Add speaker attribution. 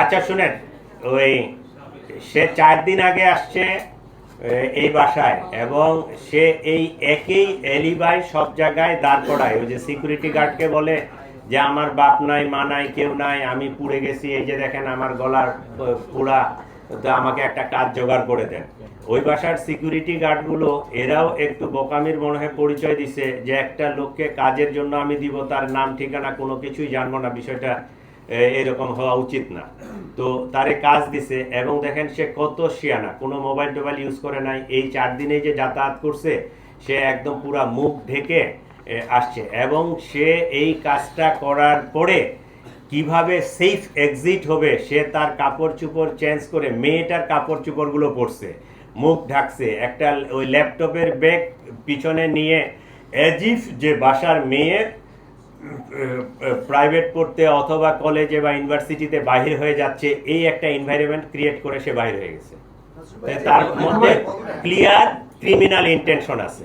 Speaker 1: আচ্ছা শুনেন, ওই সে 4 দিন আগে আসছে এই বাসায়, এবং সে এই একই এলিবাই সব জায়গায় দাঁড় করায়। ওই যে সিকিউরিটি গার্ডকে বলে যে আমার বাপ নাই, মা নাই, কেউ নাই, আমি পুড়ে গেছি, এই যে দেখেন আমার গলার পুড়া, তো আমাকে একটা কাজ জোগাড় করে দেন। ওই বাসার সিকিউরিটি গার্ডগুলো এরাও একটু বোকামির মনে হয় পরিচয় দিছে যে একটা লোককে কাজের জন্য আমি দিব, তার নাম ঠিকানা কোনো কিছুই জানবো না, বিষয়টা এরকম হওয়া উচিত না। তো তারে কাজ দিছে, এবং দেখেন সে কত শিয়ানা, কোনো মোবাইল টোবাইল ইউজ করে নাই। এই 4 দিনে যে যাতায়াত করছে, সে একদম পুরা মুখ ঢেকে আসছে, এবং সে এই কাজটা করার পরে কিভাবে সেফ এক্সিট হবে, সে তার কাপড় চোপড় চেঞ্জ করে মেয়েটার কাপড় চোপড়গুলো পরছে, মুখ ঢাকছে, একটা ওই ল্যাপটপের ব্যাগ পিছনে নিয়ে এজিফ যে বাসার মেয়ে প্রাইভেট পড়তে অথবা কলেজে বা ইউনিভার্সিটিতে বাহির হয়ে যাচ্ছে, এই একটা এনভায়রনমেন্ট ক্রিয়েট করে সে বাহির হয়ে গেছে। তার মধ্যে ক্লিয়ার ক্রিমিনাল ইন্টেনশন আছে।